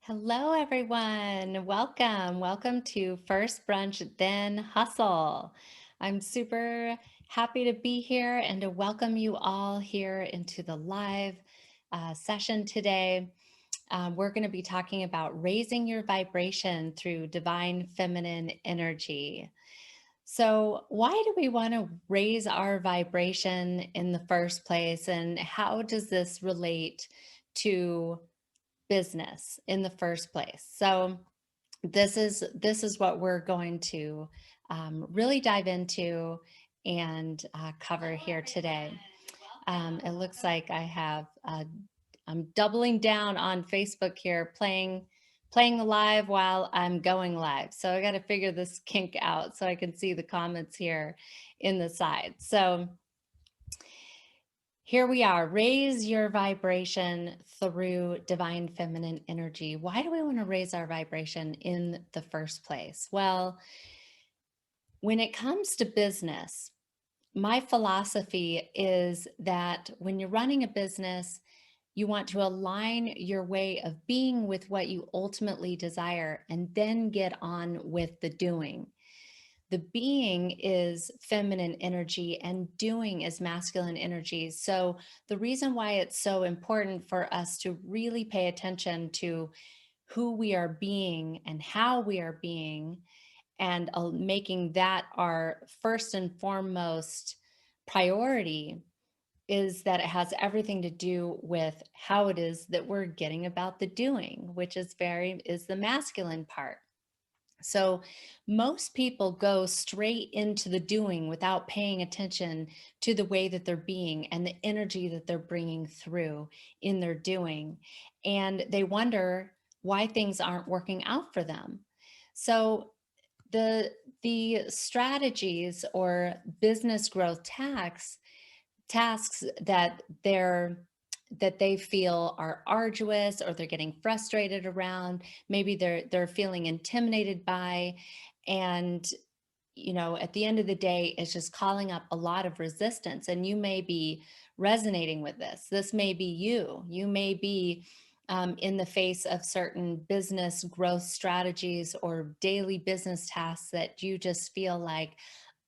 Hello, everyone. Welcome. Welcome to First Brunch Then Hustle. I'm super happy to be here and to welcome you all here into the live session today. We're going to be talking about raising your vibration through divine feminine energy. So, why do we want to raise our vibration in the first place? And how does this relate to business in the first place? So this is what we're going to really dive into and cover here today. It looks like I'm doubling down on Facebook here, playing the live while I'm going live. So I got to figure this kink out so I can see the comments here in the side. So here we are. Raise your vibration through divine feminine energy. Why do we want to raise our vibration in the first place? Well, when it comes to business, my philosophy is that when you're running a business, you want to align your way of being with what you ultimately desire and then get on with the doing. The being is feminine energy and doing is masculine energy. So, the reason why it's so important for us to really pay attention to who we are being and how we are being, and making that our first and foremost priority, is that it has everything to do with how it is that we're getting about the doing, which is the masculine part. So most people go straight into the doing without paying attention to the way that they're being and the energy that they're bringing through in their doing. And they wonder why things aren't working out for them. So the strategies or business growth tasks that they feel are arduous or they're getting frustrated around, maybe they're feeling intimidated by, and at the end of the day it's just calling up a lot of resistance. And you may be resonating with this may be you may be in the face of certain business growth strategies or daily business tasks that you just feel like,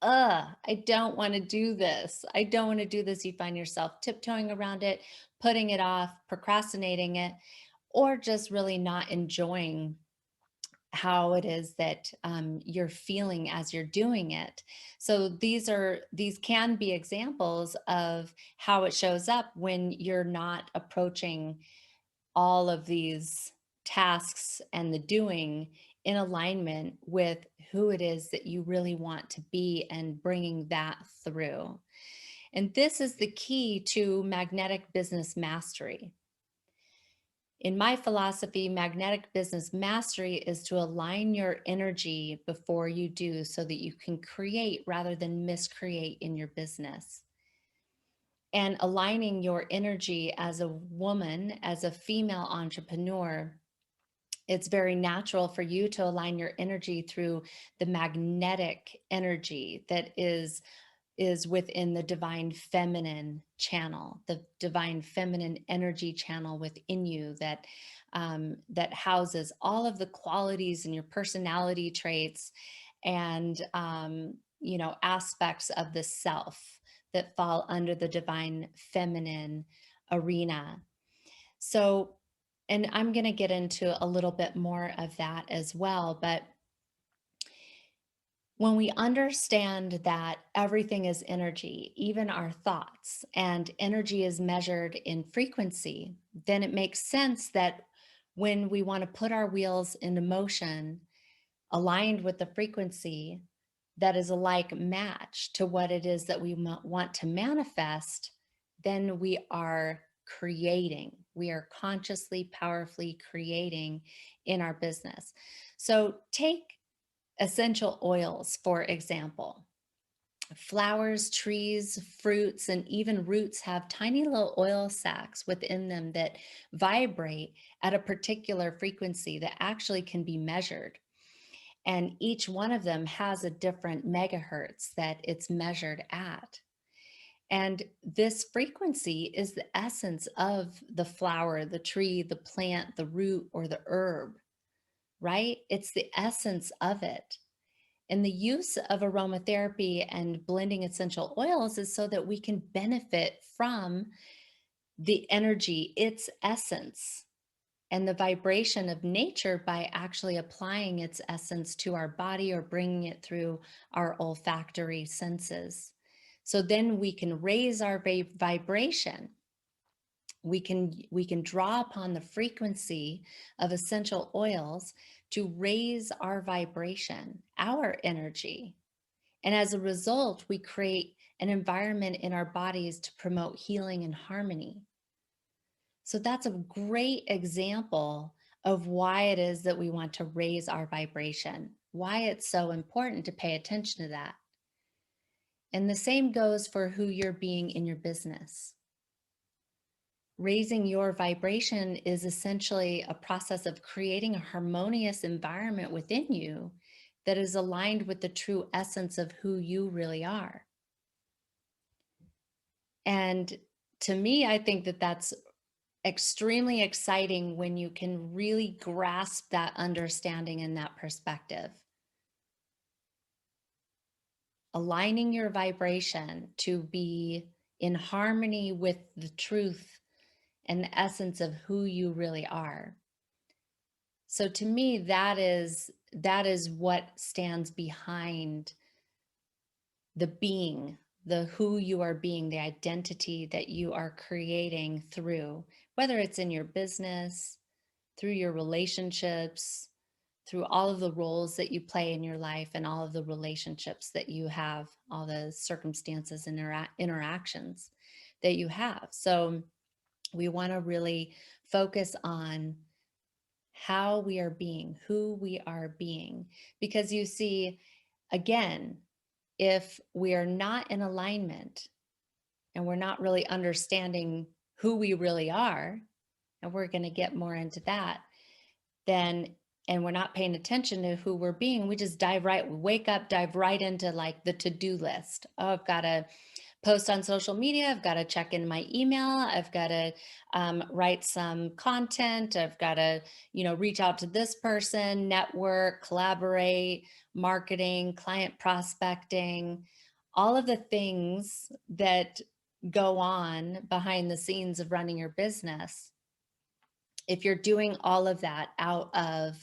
I don't want to do this. I don't want to do this. You find yourself tiptoeing around it, putting it off, procrastinating it, or just really not enjoying how it is that you're feeling as you're doing it. So these can be examples of how it shows up when you're not approaching all of these tasks and the doing in alignment with who it is that you really want to be and bringing that through. And this is the key to magnetic business mastery. In my philosophy, magnetic business mastery is to align your energy before you do so that you can create rather than miscreate in your business. And aligning your energy as a woman, as a female entrepreneur, it's very natural for you to align your energy through the magnetic energy that is within the divine feminine channel, the divine feminine energy channel within you that houses all of the qualities and your personality traits and aspects of the self that fall under the divine feminine arena. So, and I'm going to get into a little bit more of that as well. But when we understand that everything is energy, even our thoughts, and energy is measured in frequency, then it makes sense that when we want to put our wheels into motion, aligned with the frequency that is a like match to what it is that we want to manifest, then we are creating. We are consciously, powerfully creating in our business. So take essential oils, for example. Flowers, trees, fruits, and even roots have tiny little oil sacs within them that vibrate at a particular frequency that actually can be measured. And each one of them has a different megahertz that it's measured at. And this frequency is the essence of the flower, the tree, the plant, the root, or the herb, right? It's the essence of it. And the use of aromatherapy and blending essential oils is so that we can benefit from the energy, its essence, and the vibration of nature by actually applying its essence to our body or bringing it through our olfactory senses. So then we can raise our vibration. We can draw upon the frequency of essential oils to raise our vibration, our energy. And as a result, we create an environment in our bodies to promote healing and harmony. So that's a great example of why it is that we want to raise our vibration, why it's so important to pay attention to that. And the same goes for who you're being in your business. Raising your vibration is essentially a process of creating a harmonious environment within you that is aligned with the true essence of who you really are. And to me, I think that that's extremely exciting when you can really grasp that understanding and that perspective. Aligning your vibration to be in harmony with the truth and the essence of who you really are. So to me, that is what stands behind the being, the who you are being, the identity that you are creating through, whether it's in your business, through your relationships, through all of the roles that you play in your life and all of the relationships that you have, all the circumstances and interactions that you have. So we want to really focus on how we are being, who we are being, because you see, again, if we are not in alignment and we're not really understanding who we really are, and we're going to get more into that, then, and we're not paying attention to who we're being, we just dive right, we wake up, dive right into like the to-do list. Oh, I've got to post on social media. I've got to check in my email. I've got to write some content. I've got to, reach out to this person, network, collaborate, marketing, client prospecting, all of the things that go on behind the scenes of running your business. If you're doing all of that out of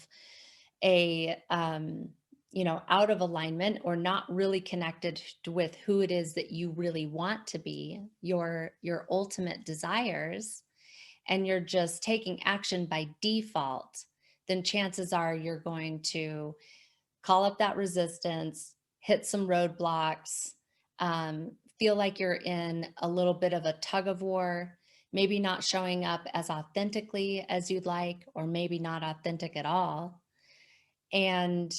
out of alignment or not really connected with who it is that you really want to be, your ultimate desires, and you're just taking action by default, then chances are you're going to call up that resistance, hit some roadblocks, feel like you're in a little bit of a tug of war, maybe not showing up as authentically as you'd like, or maybe not authentic at all. And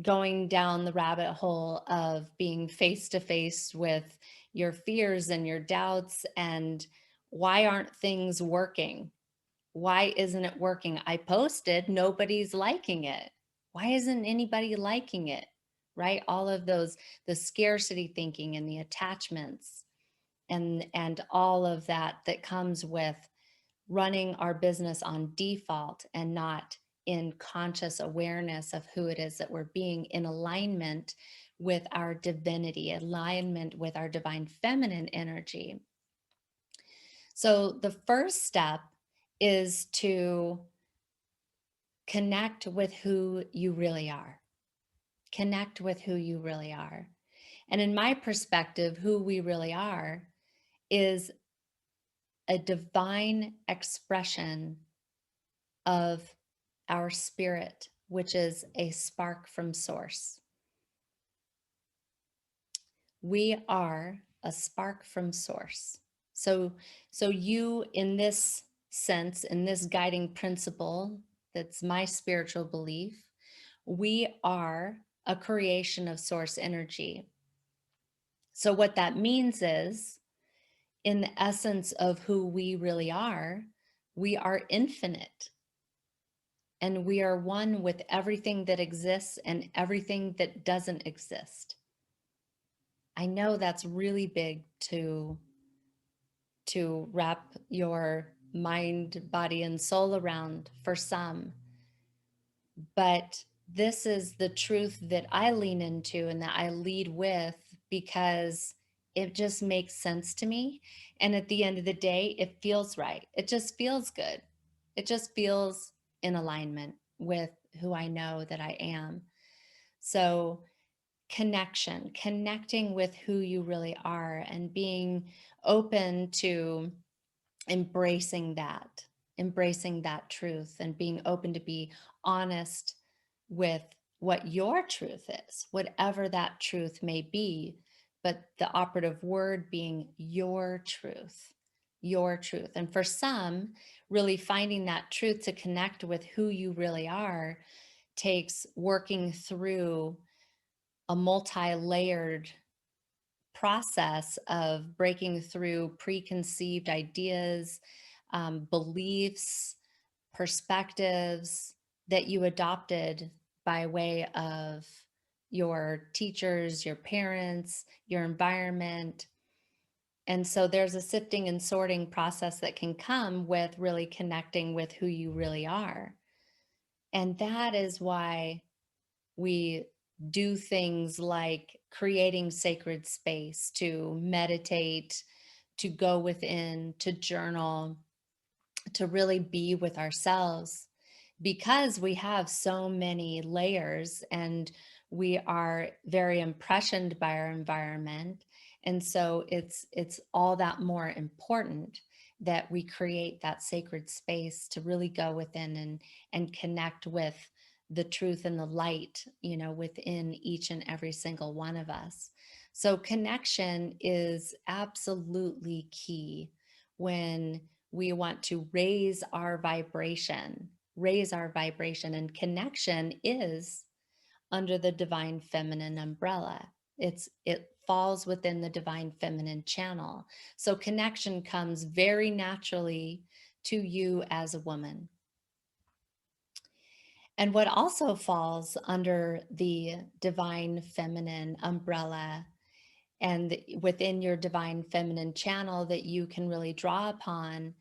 going down the rabbit hole of being face to face with your fears and your doubts and why aren't things working? Why isn't it working? I posted, nobody's liking it. Why isn't anybody liking it? Right? All of those, the scarcity thinking and the attachments and all of that comes with running our business on default and not in conscious awareness of who it is that we're being, in alignment with our divinity, alignment with our divine feminine energy. So the first step is to connect with who you really are. Connect with who you really are. And in my perspective, who we really are is a divine expression of our spirit, which is a spark from source. We are a spark from source. So you, in this sense, in this guiding principle, that's my spiritual belief, we are a creation of source energy. So what that means is, in the essence of who we really are, we are infinite. And we are one with everything that exists and everything that doesn't exist. I know that's really big to wrap your mind, body, and soul around for some. But this is the truth that I lean into and that I lead with because it just makes sense to me. And at the end of the day, it feels right. It just feels good. It just feels in alignment with who I know that I am. So, connecting with who you really are and being open to embracing that truth and being open to be honest with what your truth is, whatever that truth may be, but the operative word being your truth. And for some, really finding that truth to connect with who you really are takes working through a multi-layered process of breaking through preconceived ideas, beliefs, perspectives that you adopted by way of your teachers, your parents, your environment. And so there's a sifting and sorting process that can come with really connecting with who you really are. And that is why we do things like creating sacred space to meditate, to go within, to journal, to really be with ourselves because we have so many layers and we are very impressioned by our environment, and so it's all that more important that we create that sacred space to really go within and connect with the truth and the light, within each and every single one of us. So connection is absolutely key when we want to raise our vibration, and connection is under the divine feminine umbrella. It falls within the divine feminine channel. So connection comes very naturally to you as a woman. And what also falls under the divine feminine umbrella and within your divine feminine channel that you can really draw upon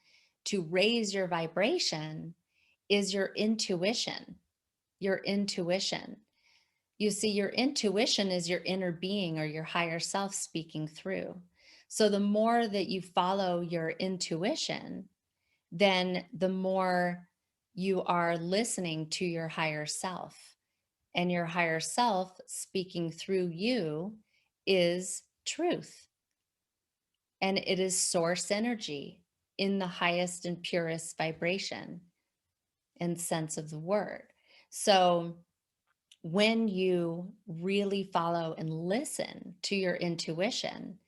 to raise your vibration is your intuition. Your intuition. You see, your intuition is your inner being or your higher self speaking through. So the more that you follow your intuition, then the more you are listening to your higher self. And your higher self speaking through you is truth. And it is source energy in the highest and purest vibration and sense of the word. So when you really follow and listen to your intuition,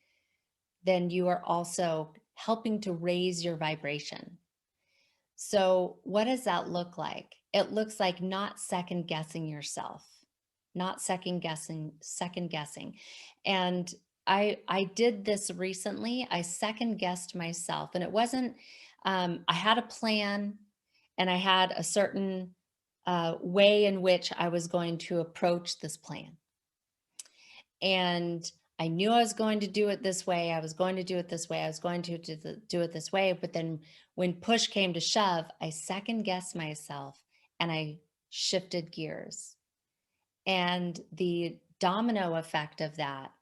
then you are also helping to raise your vibration. So, what does that look like? It looks like not second guessing yourself, not second guessing. And I did this recently. I second guessed myself, and it wasn't. I had a plan, and I had a certain way in which I was going to approach this plan. And I knew I was going to do it this way. I was going to do it this way. I was going to do it this way. But then when push came to shove, I second guessed myself and I shifted gears. And the domino effect of that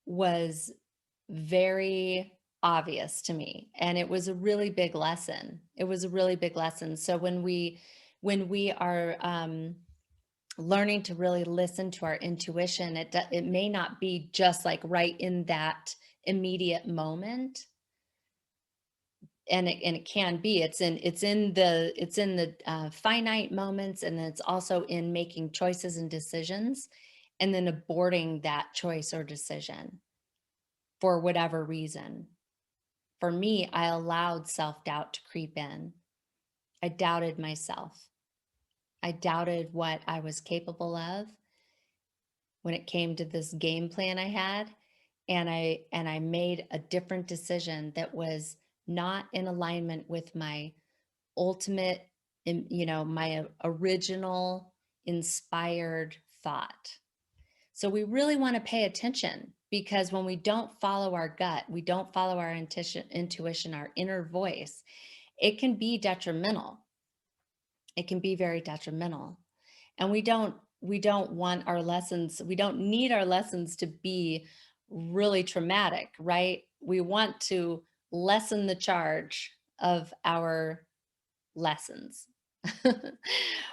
was very obvious to me. And it was a really big lesson. It was a really big lesson. So when we are learning to really listen to our intuition, it may not be just like right in that immediate moment, and it can be. It's in the finite moments, and it's also in making choices and decisions, and then aborting that choice or decision for whatever reason. For me, I allowed self-doubt to creep in. I doubted myself. I doubted what I was capable of when it came to this game plan I had, and I made a different decision that was not in alignment with my ultimate, my original inspired thought. So we really want to pay attention, because when we don't follow our gut, we don't follow our intuition, our inner voice, it can be detrimental. It can be very detrimental. And we don't want our lessons, we don't need our lessons to be really traumatic, right? We want to lessen the charge of our lessons.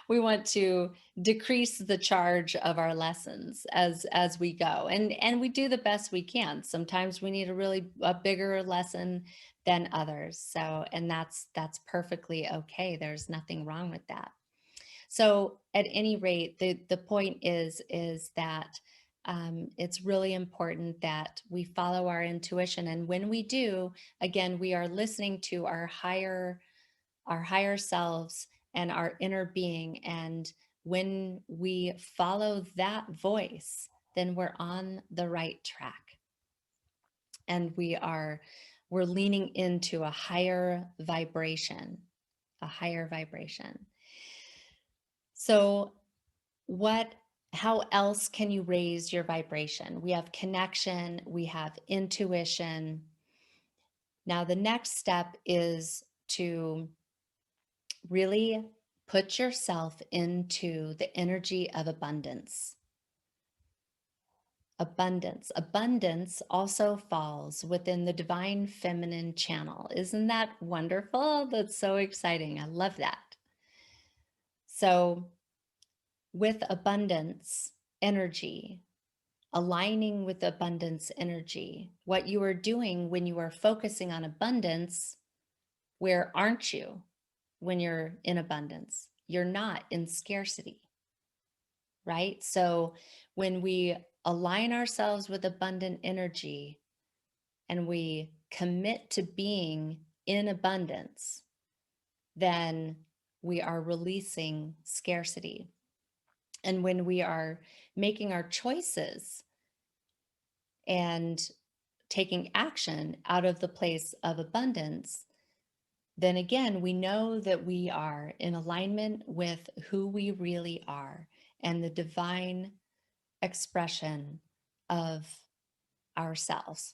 We want to decrease the charge of our lessons as we go, and we do the best we can. Sometimes we need a bigger lesson than others, so, and that's perfectly okay. There's nothing wrong with that. So at any rate, the point is that it's really important that we follow our intuition, and when we do, again, we are listening to our higher selves and our inner being. And when we follow that voice, then we're on the right track, and we're leaning into a higher vibration. So what how else can you raise your vibration? We have connection, we have intuition. Now the next step is to really put yourself into the energy of abundance. Abundance also falls within the divine feminine channel. Isn't that wonderful? That's so exciting. I love that. So with abundance energy, aligning with abundance energy, what you are doing when you are focusing on abundance, where aren't you when you're in abundance? You're not in scarcity, right? So when we align ourselves with abundant energy and we commit to being in abundance, then we are releasing scarcity. And when we are making our choices and taking action out of the place of abundance, then again, we know that we are in alignment with who we really are and the divine expression of ourselves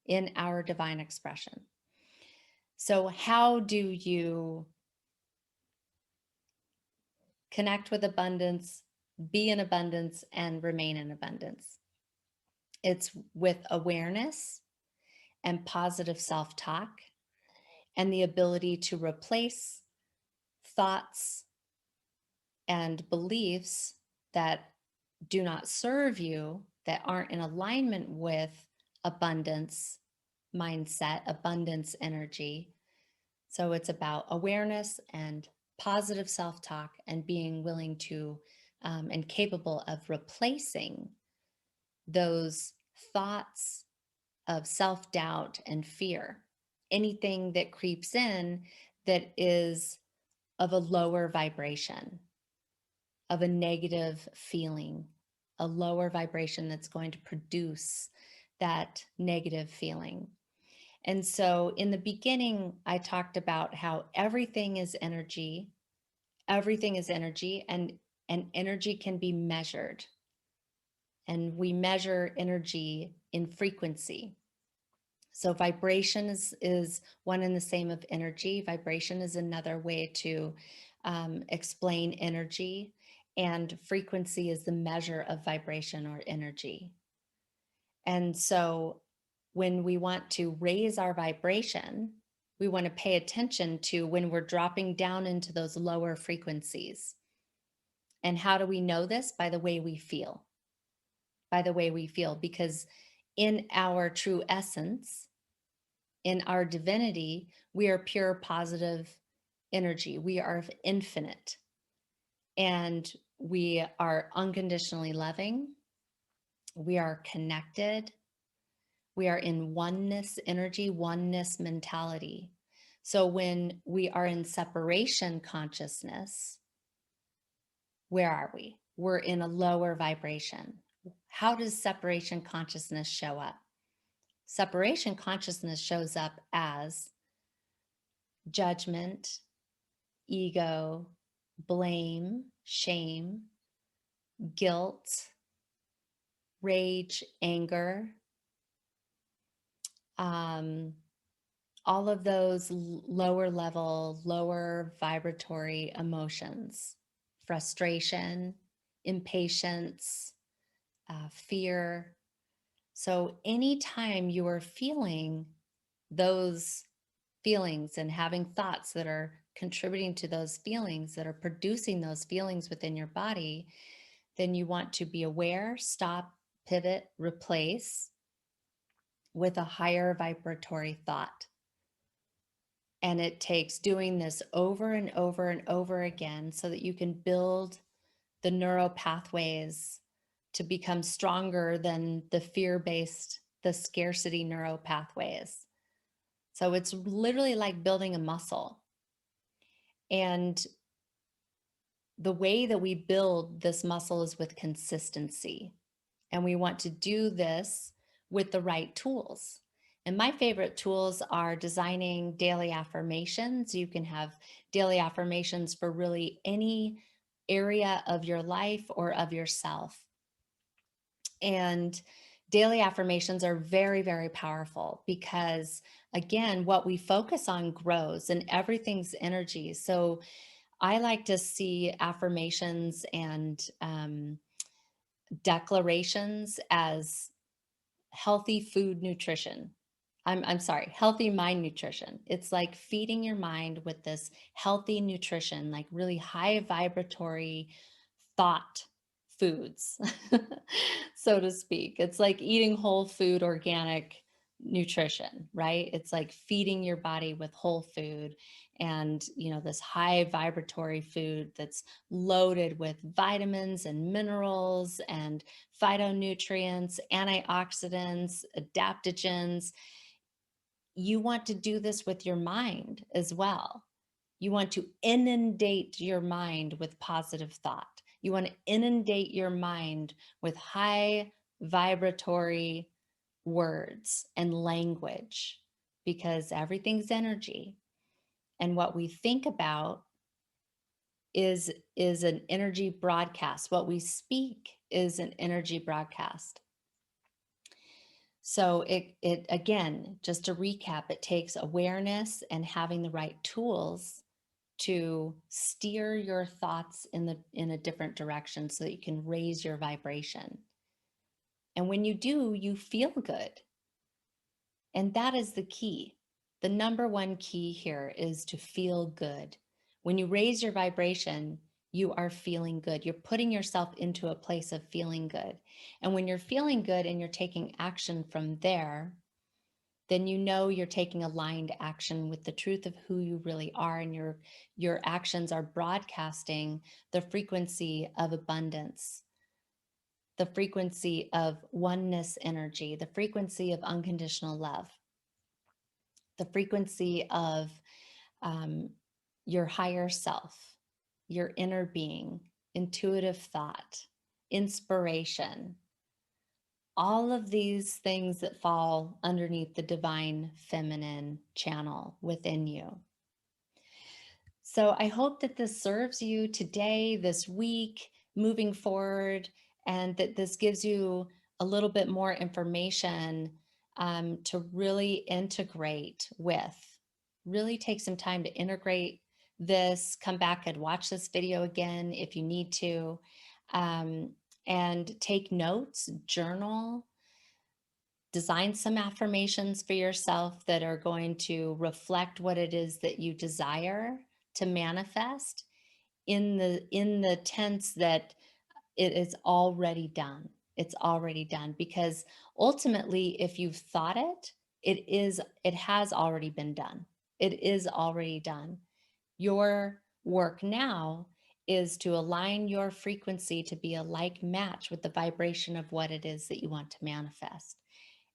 in our divine expression. So, how do you connect with abundance, be in abundance, and remain in abundance? It's with awareness and positive self talk, and the ability to replace thoughts and beliefs that do not serve you, that aren't in alignment with abundance mindset, abundance energy. So it's about awareness and positive self talk, and being willing to and capable of replacing those thoughts of self doubt and fear. Anything that creeps in that is of a lower vibration, of a negative feeling, a lower vibration that's going to produce that negative feeling. And so in the beginning, I talked about how everything is energy. Everything is energy, and energy can be measured. And we measure energy in frequency. So vibration is one and the same of energy. Vibration is another way to explain energy, and frequency is the measure of vibration or energy. And so when we want to raise our vibration, we want to pay attention to when we're dropping down into those lower frequencies. And how do we know this? By the way we feel. By the way we feel, because in our true essence, in our divinity, we are pure positive energy. We are infinite, and we are unconditionally loving. We are connected. We are in oneness energy, oneness mentality. So when we are in separation consciousness, where are we? We're in a lower vibration. How does separation consciousness show up? Separation consciousness shows up as judgment, ego, blame, shame, guilt, rage, anger, um, all of those lower level, lower vibratory emotions, frustration, impatience, fear. So, anytime you are feeling those feelings and having thoughts that are contributing to those feelings, that are producing those feelings within your body, then you want to be aware, stop, pivot, replace with a higher vibratory thought. And it takes doing this over and over and over again so that you can build the neural pathways to become stronger than the fear based, the scarcity neural pathways. So it's literally like building a muscle. And the way that we build this muscle is with consistency. And we want to do this with the right tools. And my favorite tools are designing daily affirmations. You can have daily affirmations for really any area of your life or of yourself. And daily affirmations are very, very powerful because, again, what we focus on grows and everything's energy. So I like to see affirmations and declarations as healthy food nutrition. I'm sorry, healthy mind nutrition. It's like feeding your mind with this healthy nutrition, like really high vibratory thought foods, so to speak. It's like eating whole food organic nutrition, right? It's like feeding your body with whole food and, this high vibratory food that's loaded with vitamins and minerals and phytonutrients, antioxidants, adaptogens. You want to do this with your mind as well. You want to inundate your mind with positive thought. You want to inundate your mind with high vibratory words and language because everything's energy. And what we think about is an energy broadcast. What we speak is an energy broadcast. So it again, just to recap, it takes awareness and having the right tools to steer your thoughts in a different direction so that you can raise your vibration. And when you do, you feel good. And that is the key. The number one key here is to feel good. When you raise your vibration, you are feeling good. You're putting yourself into a place of feeling good. And when you're feeling good and you're taking action from there, then you know you're taking aligned action with the truth of who you really are, and your actions are broadcasting the frequency of abundance, the frequency of oneness energy, the frequency of unconditional love, the frequency of um, your higher self, your inner being, intuitive thought, inspiration, all of these things that fall underneath the divine feminine channel within you. So I hope that this serves you today, this week, moving forward, and that this gives you a little bit more information to really integrate with. Really take some time to integrate this. Come back and watch this video again if you need to. Um, and take notes, journal, design some affirmations for yourself that are going to reflect what it is that you desire to manifest in the tense that it is already done. It's already done because ultimately if you've thought it has already been done. It is already done. Your work now is to align your frequency to be a like match with the vibration of what it is that you want to manifest.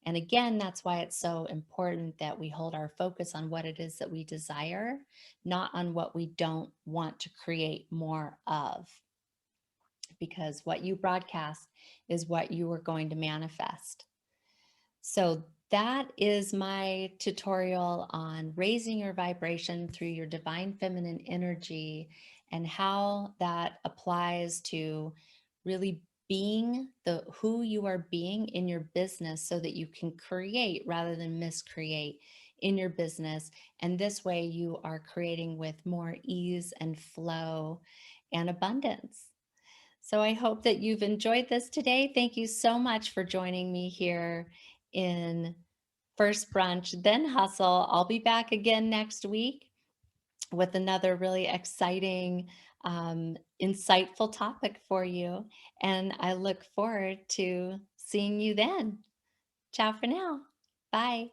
And again, that's why it's so important that we hold our focus on what it is that we desire, not on what we don't want to create more of. Because what you broadcast is what you are going to manifest. So that is my tutorial on raising your vibration through your divine feminine energy and how that applies to really being the who you are being in your business so that you can create rather than miscreate in your business. And this way you are creating with more ease and flow and abundance. So I hope that you've enjoyed this today. Thank you so much for joining me here in First Brunch, Then Hustle. I'll be back again next week with another really exciting, insightful topic for you. And I look forward to seeing you then. Ciao for now. Bye.